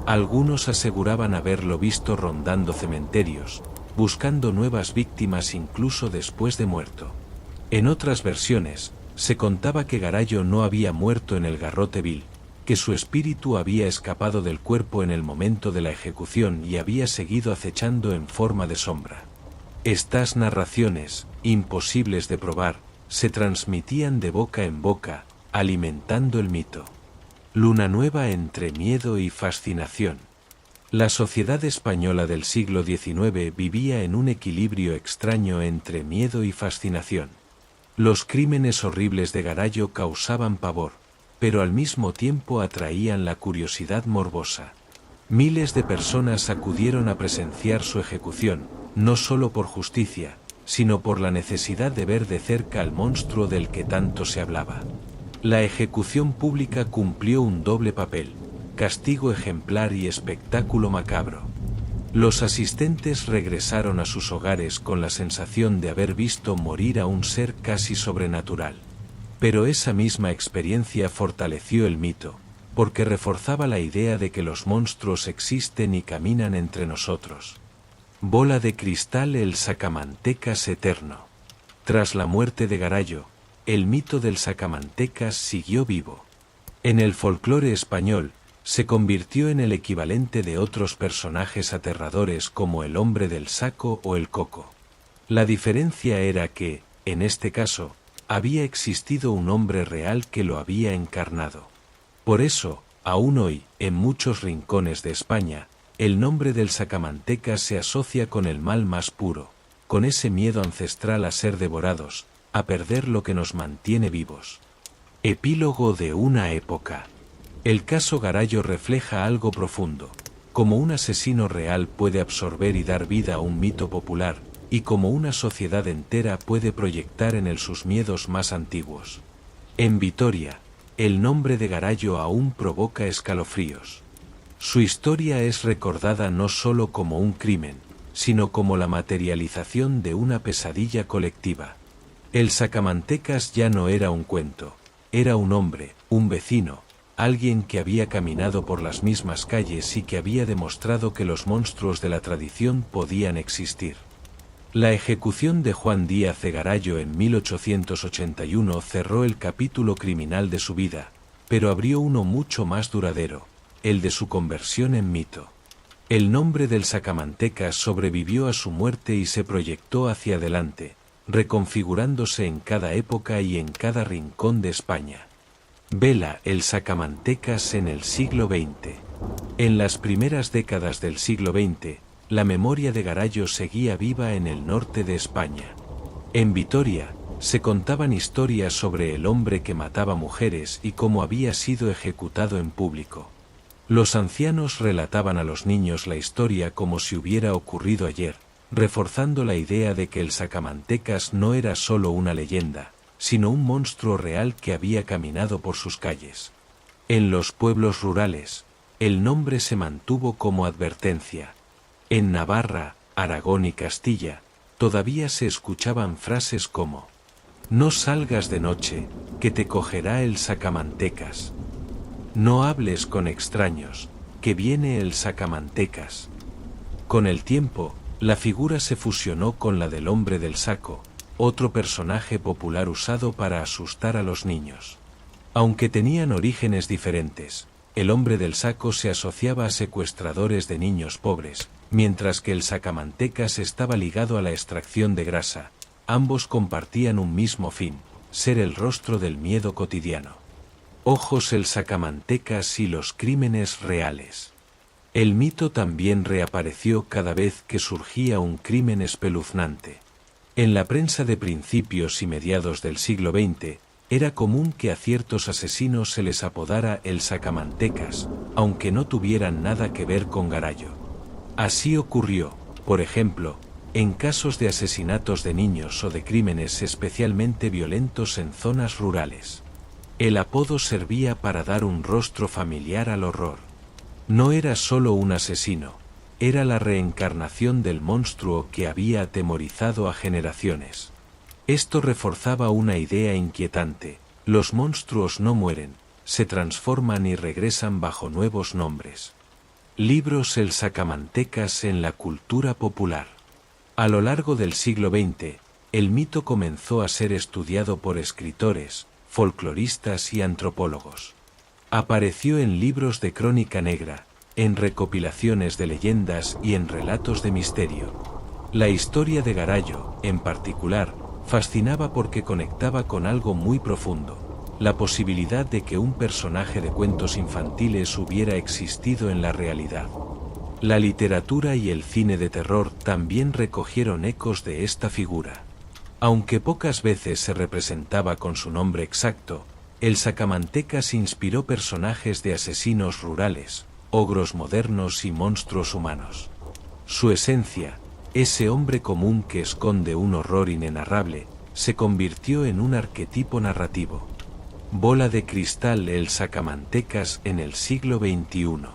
Algunos aseguraban haberlo visto rondando cementerios, buscando nuevas víctimas incluso después de muerto. En otras versiones, se contaba que Garallo no había muerto en el garrote vil, que su espíritu había escapado del cuerpo en el momento de la ejecución y había seguido acechando en forma de sombra. Estas narraciones, imposibles de probar, se transmitían de boca en boca, alimentando el mito. Luna nueva entre miedo y fascinación. La sociedad española del siglo XIX vivía en un equilibrio extraño entre miedo y fascinación. Los crímenes horribles de Garallo causaban pavor, pero al mismo tiempo atraían la curiosidad morbosa. Miles de personas acudieron a presenciar su ejecución, no solo por justicia, sino por la necesidad de ver de cerca al monstruo del que tanto se hablaba. La ejecución pública cumplió un doble papel: castigo ejemplar y espectáculo macabro. Los asistentes regresaron a sus hogares con la sensación de haber visto morir a un ser casi sobrenatural. Pero esa misma experiencia fortaleció el mito, porque reforzaba la idea de que los monstruos existen y caminan entre nosotros. Bola de cristal, el sacamantecas eterno. Tras la muerte de Garallo, el mito del sacamantecas siguió vivo. En el folclore español, se convirtió en el equivalente de otros personajes aterradores como el hombre del saco o el coco. La diferencia era que, en este caso, había existido un hombre real que lo había encarnado. Por eso, aún hoy, en muchos rincones de España, el nombre del sacamantecas se asocia con el mal más puro, con ese miedo ancestral a ser devorados, a perder lo que nos mantiene vivos. Epílogo de una época. El caso Garallo refleja algo profundo, como un asesino real puede absorber y dar vida a un mito popular, y como una sociedad entera puede proyectar en él sus miedos más antiguos. En Vitoria, el nombre de Garallo aún provoca escalofríos. Su historia es recordada no solo como un crimen, sino como la materialización de una pesadilla colectiva. El sacamantecas ya no era un cuento, era un hombre, un vecino, alguien que había caminado por las mismas calles y que había demostrado que los monstruos de la tradición podían existir. La ejecución de Juan Díaz de Garallo en 1881 cerró el capítulo criminal de su vida, pero abrió uno mucho más duradero, el de su conversión en mito. El nombre del sacamantecas sobrevivió a su muerte y se proyectó hacia adelante, reconfigurándose en cada época y en cada rincón de España. Vela el sacamantecas en el siglo XX. En las primeras décadas del siglo XX, la memoria de Garallo seguía viva en el norte de España. En Vitoria, se contaban historias sobre el hombre que mataba mujeres y cómo había sido ejecutado en público. Los ancianos relataban a los niños la historia como si hubiera ocurrido ayer, reforzando la idea de que el sacamantecas no era solo una leyenda, sino un monstruo real que había caminado por sus calles. En los pueblos rurales, el nombre se mantuvo como advertencia. En Navarra, Aragón y Castilla, todavía se escuchaban frases como: «No salgas de noche, que te cogerá el sacamantecas». «No hables con extraños, que viene el sacamantecas». Con el tiempo, la figura se fusionó con la del hombre del saco, otro personaje popular usado para asustar a los niños. Aunque tenían orígenes diferentes, el hombre del saco se asociaba a secuestradores de niños pobres, mientras que el sacamantecas estaba ligado a la extracción de grasa. Ambos compartían un mismo fin: ser el rostro del miedo cotidiano. Ojos el sacamantecas y los crímenes reales. El mito también reapareció cada vez que surgía un crimen espeluznante. En la prensa de principios y mediados del siglo XX, era común que a ciertos asesinos se les apodara el sacamantecas, aunque no tuvieran nada que ver con Garallo. Así ocurrió, por ejemplo, en casos de asesinatos de niños o de crímenes especialmente violentos en zonas rurales. El apodo servía para dar un rostro familiar al horror. No era solo un asesino, era la reencarnación del monstruo que había atemorizado a generaciones. Esto reforzaba una idea inquietante: los monstruos no mueren, se transforman y regresan bajo nuevos nombres. Libros El sacamantecas en la cultura popular. A lo largo del siglo XX, el mito comenzó a ser estudiado por escritores, folcloristas y antropólogos. Apareció en libros de crónica negra, en recopilaciones de leyendas y en relatos de misterio. La historia de Garayo, en particular, fascinaba porque conectaba con algo muy profundo: la posibilidad de que un personaje de cuentos infantiles hubiera existido en la realidad. La literatura y el cine de terror también recogieron ecos de esta figura. Aunque pocas veces se representaba con su nombre exacto, el sacamantecas inspiró personajes de asesinos rurales, ogros modernos y monstruos humanos. Su esencia, ese hombre común que esconde un horror inenarrable, se convirtió en un arquetipo narrativo. Bola de cristal, el sacamantecas en el siglo XXI.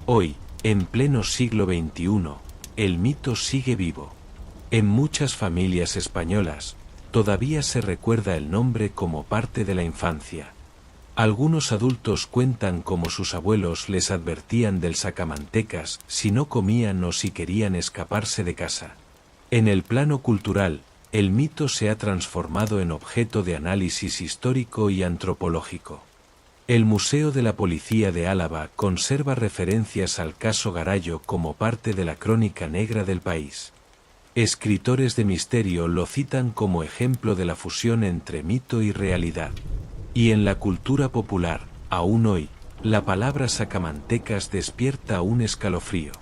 Hoy, en pleno siglo XXI, el mito sigue vivo. En muchas familias españolas, todavía se recuerda el nombre como parte de la infancia. Algunos adultos cuentan cómo sus abuelos les advertían del sacamantecas si no comían o si querían escaparse de casa. En el plano cultural, el mito se ha transformado en objeto de análisis histórico y antropológico. El Museo de la Policía de Álava conserva referencias al caso Garayo como parte de la crónica negra del país. Escritores de misterio lo citan como ejemplo de la fusión entre mito y realidad. Y en la cultura popular, aún hoy, la palabra sacamantecas despierta un escalofrío.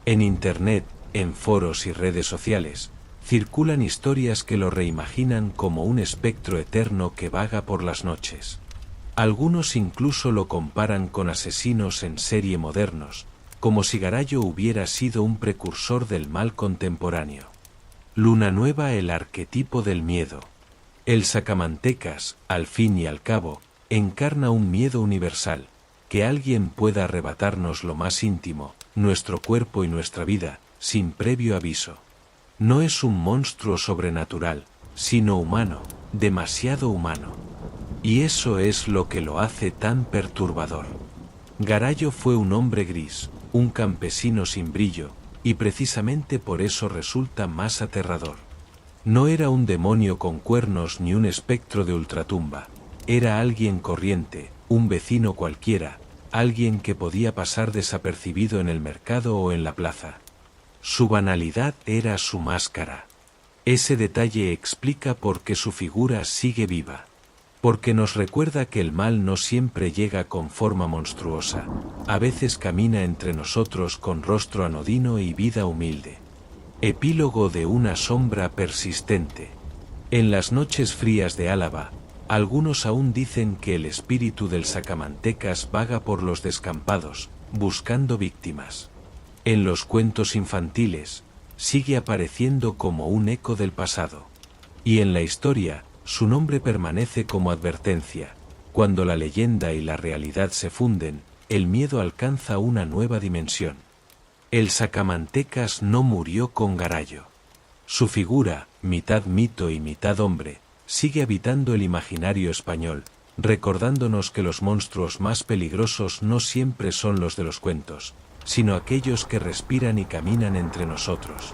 En Internet, en foros y redes sociales, circulan historias que lo reimaginan como un espectro eterno que vaga por las noches. Algunos incluso lo comparan con asesinos en serie modernos, como si Garayo hubiera sido un precursor del mal contemporáneo. Luna nueva, el arquetipo del miedo. El sacamantecas, al fin y al cabo, encarna un miedo universal: que alguien pueda arrebatarnos lo más íntimo, nuestro cuerpo y nuestra vida, sin previo aviso. No es un monstruo sobrenatural, sino humano, demasiado humano. Y eso es lo que lo hace tan perturbador. Garayo fue un hombre gris, un campesino sin brillo, y precisamente por eso resulta más aterrador. No era un demonio con cuernos ni un espectro de ultratumba. Era alguien corriente, un vecino cualquiera, alguien que podía pasar desapercibido en el mercado o en la plaza. Su banalidad era su máscara. Ese detalle explica por qué su figura sigue viva. Porque nos recuerda que el mal no siempre llega con forma monstruosa, a veces camina entre nosotros con rostro anodino y vida humilde. Epílogo de una sombra persistente. En las noches frías de Álava, algunos aún dicen que el espíritu del sacamantecas vaga por los descampados, buscando víctimas. En los cuentos infantiles, sigue apareciendo como un eco del pasado. Y en la historia, su nombre permanece como advertencia: cuando la leyenda y la realidad se funden, el miedo alcanza una nueva dimensión. El sacamantecas no murió con Garayo. Su figura, mitad mito y mitad hombre, sigue habitando el imaginario español, recordándonos que los monstruos más peligrosos no siempre son los de los cuentos, sino aquellos que respiran y caminan entre nosotros.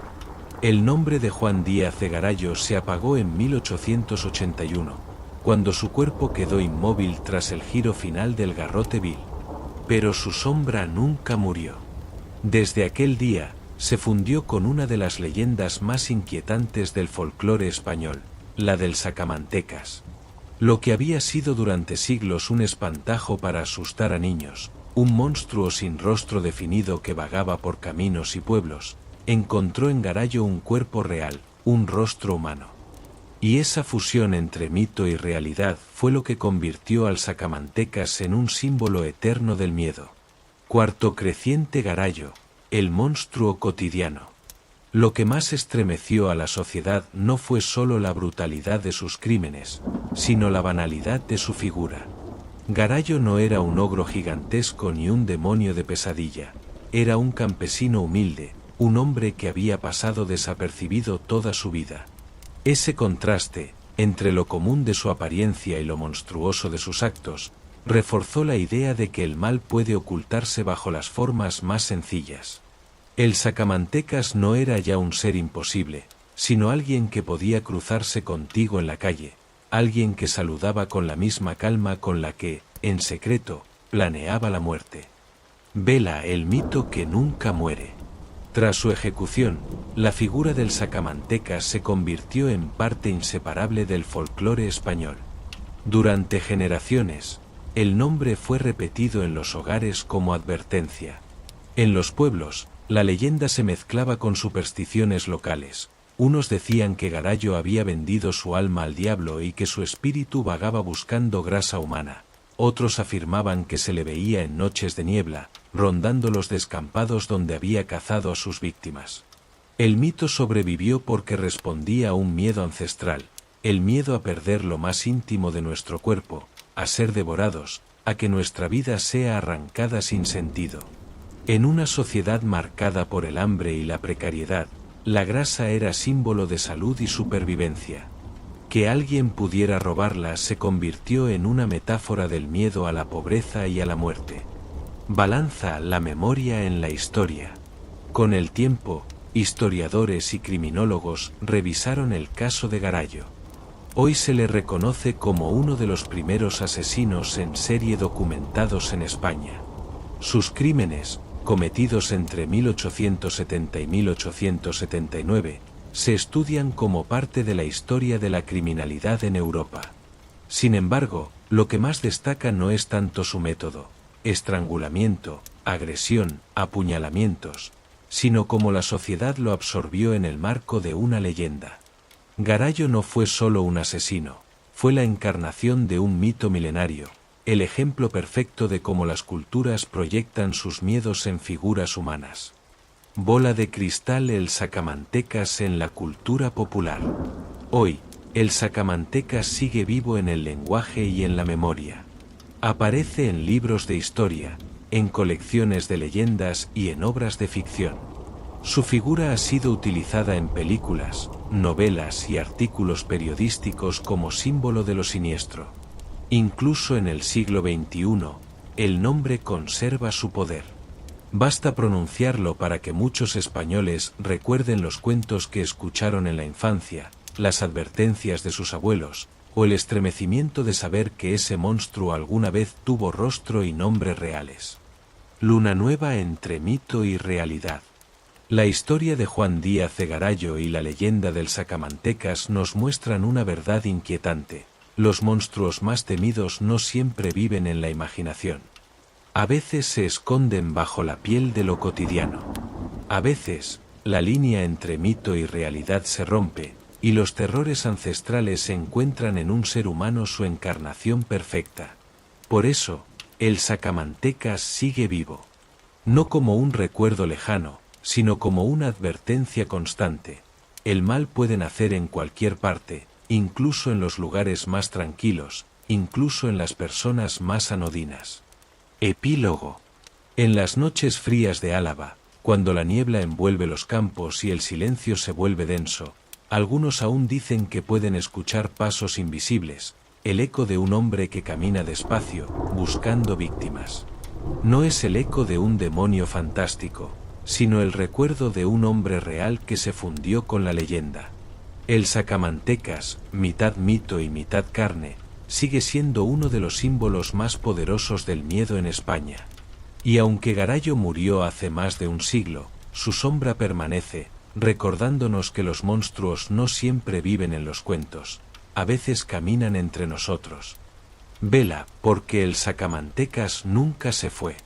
El nombre de Juan Díaz de Garayo se apagó en 1881, cuando su cuerpo quedó inmóvil tras el giro final del garrote vil. Pero su sombra nunca murió. Desde aquel día, se fundió con una de las leyendas más inquietantes del folclore español, la del sacamantecas. Lo que había sido durante siglos un espantajo para asustar a niños, un monstruo sin rostro definido que vagaba por caminos y pueblos, encontró en Garayo un cuerpo real, un rostro humano. Y esa fusión entre mito y realidad fue lo que convirtió al sacamantecas en un símbolo eterno del miedo. Cuarto creciente, Garayo, el monstruo cotidiano. Lo que más estremeció a la sociedad no fue solo la brutalidad de sus crímenes, sino la banalidad de su figura. Garayo no era un ogro gigantesco ni un demonio de pesadilla. era un campesino humilde, un hombre que había pasado desapercibido toda su vida. Ese contraste, entre lo común de su apariencia y lo monstruoso de sus actos, reforzó la idea de que el mal puede ocultarse bajo las formas más sencillas. El sacamantecas no era ya un ser imposible, sino alguien que podía cruzarse contigo en la calle, alguien que saludaba con la misma calma con la que, en secreto, planeaba la muerte. Vela, el mito que nunca muere. Tras su ejecución, la figura del sacamantecas se convirtió en parte inseparable del folclore español. Durante generaciones, el nombre fue repetido en los hogares como advertencia. En los pueblos, la leyenda se mezclaba con supersticiones locales. Unos decían que Garallo había vendido su alma al diablo y que su espíritu vagaba buscando grasa humana. Otros afirmaban que se le veía en noches de niebla, rondando los descampados donde había cazado a sus víctimas. El mito sobrevivió porque respondía a un miedo ancestral, el miedo a perder lo más íntimo de nuestro cuerpo, a ser devorados, a que nuestra vida sea arrancada sin sentido. En una sociedad marcada por el hambre y la precariedad, la grasa era símbolo de salud y supervivencia. Que alguien pudiera robarla se convirtió en una metáfora del miedo a la pobreza y a la muerte. Balanza la memoria en la historia. Con el tiempo, historiadores y criminólogos revisaron el caso de Garallo. Hoy se le reconoce como uno de los primeros asesinos en serie documentados en España. Sus crímenes, cometidos entre 1870 y 1879, se estudian como parte de la historia de la criminalidad en Europa. Sin embargo, lo que más destaca no es tanto su método, estrangulamiento, agresión, apuñalamientos, sino cómo la sociedad lo absorbió en el marco de una leyenda. Garallo no fue solo un asesino, fue la encarnación de un mito milenario, el ejemplo perfecto de cómo las culturas proyectan sus miedos en figuras humanas. Bola de cristal, el sacamantecas en la cultura popular. Hoy, el sacamantecas sigue vivo en el lenguaje y en la memoria. Aparece en libros de historia, en colecciones de leyendas y en obras de ficción. Su figura ha sido utilizada en películas, novelas y artículos periodísticos como símbolo de lo siniestro. Incluso en el siglo XXI, el nombre conserva su poder. Basta pronunciarlo para que muchos españoles recuerden los cuentos que escucharon en la infancia, las advertencias de sus abuelos, o el estremecimiento de saber que ese monstruo alguna vez tuvo rostro y nombre reales. Luna nueva entre mito y realidad. La historia de Juan Díaz de Garallo y la leyenda del sacamantecas nos muestran una verdad inquietante. Los monstruos más temidos no siempre viven en la imaginación. A veces se esconden bajo la piel de lo cotidiano. A veces, la línea entre mito y realidad se rompe, y los terrores ancestrales encuentran en un ser humano su encarnación perfecta. Por eso, el sacamantecas sigue vivo. No como un recuerdo lejano, sino como una advertencia constante. El mal puede nacer en cualquier parte, incluso en los lugares más tranquilos, incluso en las personas más anodinas. Epílogo. En las noches frías de Álava, cuando la niebla envuelve los campos y el silencio se vuelve denso, algunos aún dicen que pueden escuchar pasos invisibles, el eco de un hombre que camina despacio, buscando víctimas. No es el eco de un demonio fantástico, sino el recuerdo de un hombre real que se fundió con la leyenda. El sacamantecas, mitad mito y mitad carne, sigue siendo uno de los símbolos más poderosos del miedo en España. Y aunque Garallo murió hace más de un siglo, su sombra permanece, recordándonos que los monstruos no siempre viven en los cuentos, a veces caminan entre nosotros. Vela, porque el sacamantecas nunca se fue.